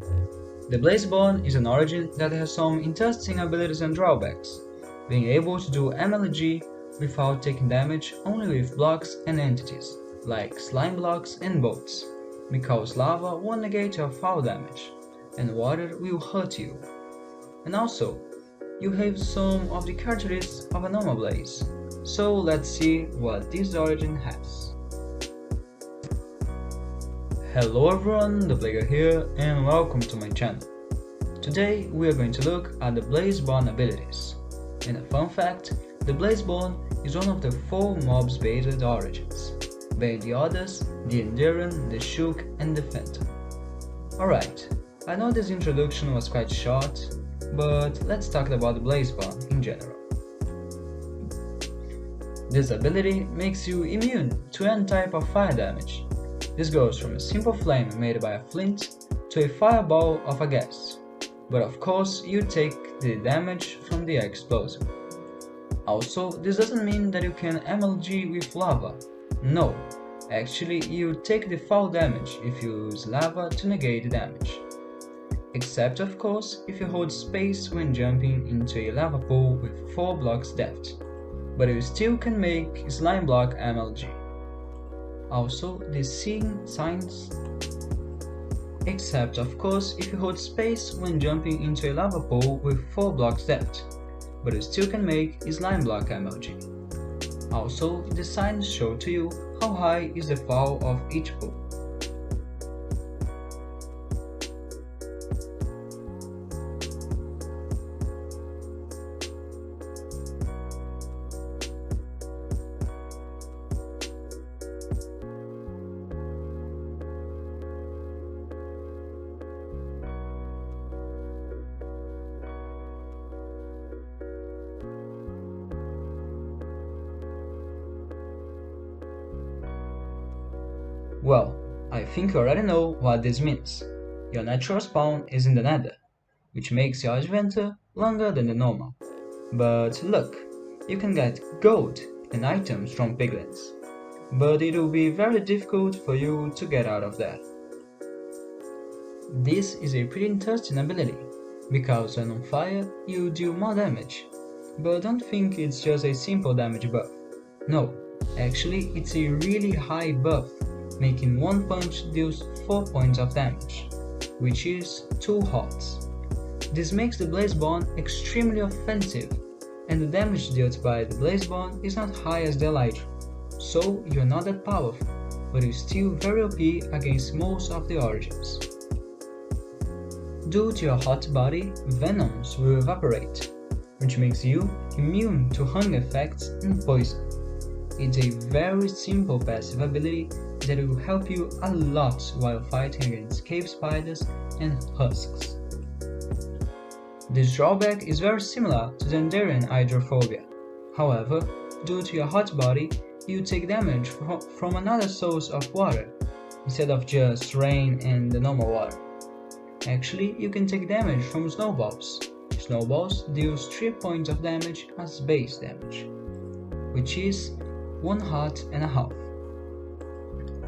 The Blazeborn is an origin that has some interesting abilities and drawbacks, being able to do MLG without taking damage only with blocks and entities, like slime blocks and boats, because lava won't negate your fall damage, and water will hurt you. And also, you have some of the characteristics of a normal blaze, so let's see what this origin has. Hello everyone, the Player here, and welcome to my channel. Today we are going to look at the Blazeborn abilities. And a fun fact, the Blazeborn is one of the 4 mobs-based origins, being the others, the Enduring, the Shook, and the Phantom. Alright, I know this introduction was quite short, but let's talk about the Blazeborn in general. This ability makes you immune to any type of fire damage. This goes from a simple flame made by a flint to a fireball of a gas, but of course you take the damage from the explosion. Also, this doesn't mean that you can MLG with lava. No, actually you take the fall damage if you use lava to negate the damage. Except of course if you hold space when jumping into a lava pool with 4 blocks depth, but you still can make slime block MLG. Also, the seeing signs, except of course if you hold space when jumping into a lava pool with 4 blocks depth, but you still can make slime block MLG. Also, the signs show to you how high is the fall of each pool. Well, I think you already know what this means. Your natural spawn is in the Nether, which makes your adventure longer than the normal. But look, you can get gold and items from piglins, but it will be very difficult for you to get out of there. This is a pretty interesting ability, because when on fire you deal more damage, but don't think it's just a simple damage buff. No, actually it's a really high buff, making one punch deals 4 points of damage, which is 2 hearts. This makes the Blazeborn extremely offensive, and the damage dealt by the Blazeborn is not high as the Elytra, so you're not that powerful, but you're still very OP against most of the origins. Due to your hot body, venoms will evaporate, which makes you immune to hunger effects and poison. It's a very simple passive ability that will help you a lot while fighting against cave spiders and husks. This drawback is very similar to the Enduring hydrophobia. However, due to your hot body, you take damage from another source of water, instead of just rain and the normal water. Actually, you can take damage from snowballs. Snowballs deals 3 points of damage as base damage, which is 1 heart and a half.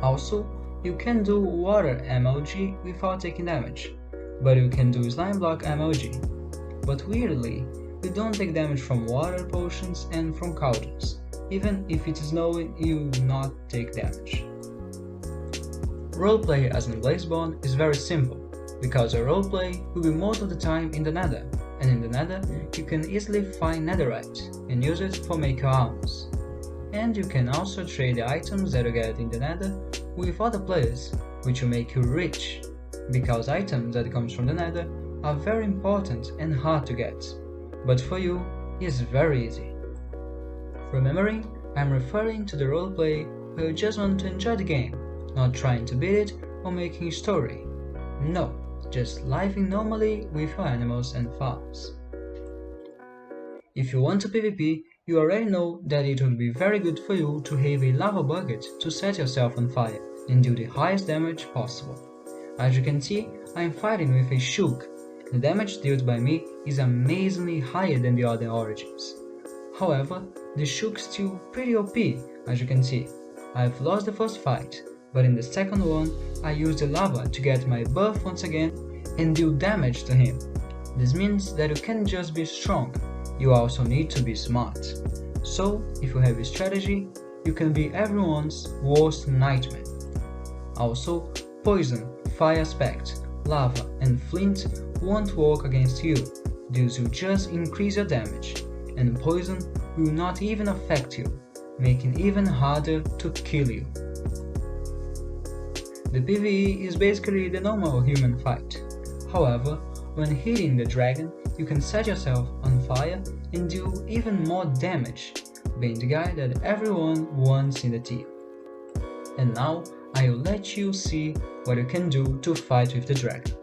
Also, you can do water MLG without taking damage, but you can do slime block MLG. But weirdly, you don't take damage from water potions and from cauldrons. Even if it is snowing, you do not take damage. Roleplay as in Blazeborn is very simple, because your roleplay will be most of the time in the Nether, and in the Nether you can easily find netherite and use it for making your armors. And you can also trade the items that you get in the Nether with other players, which will make you rich, because items that come from the Nether are very important and hard to get, but for you it's very easy. Remembering, I'm referring to the roleplay where you just want to enjoy the game, not trying to beat it or making a story. No, just living normally with your animals and farms. If you want to PvP, you already know that it would be very good for you to have a lava bucket to set yourself on fire and deal the highest damage possible. As you can see, I am fighting with a Shook. The damage dealt by me is amazingly higher than the other origins. However, the Shook is still pretty OP, as you can see. I've lost the first fight, but in the second one I used the lava to get my buff once again and deal damage to him. This means that you can't just be strong, you also need to be smart. So, if you have a strategy, you can be everyone's worst nightmare. Also, poison, fire aspect, lava, and flint won't work against you. These will just increase your damage, and poison will not even affect you, making it even harder to kill you. The PvE is basically the normal human fight. However, when hitting the dragon, you can set yourself on fire and do even more damage, being the guy that everyone wants in the team. And now, I'll let you see what you can do to fight with the dragon.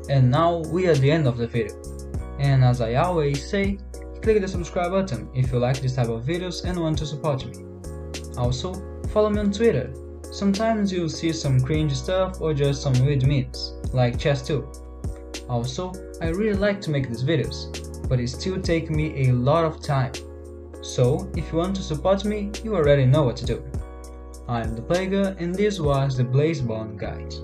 And now we are at the end of the video. And as I always say, click the subscribe button if you like this type of videos and want to support me. Also, follow me on Twitter. Sometimes you'll see some cringe stuff or just some weird memes, like chess too. Also, I really like to make these videos, but it still takes me a lot of time. So, if you want to support me, you already know what to do. I'm the Plague, and this was the Blazeborn Guide.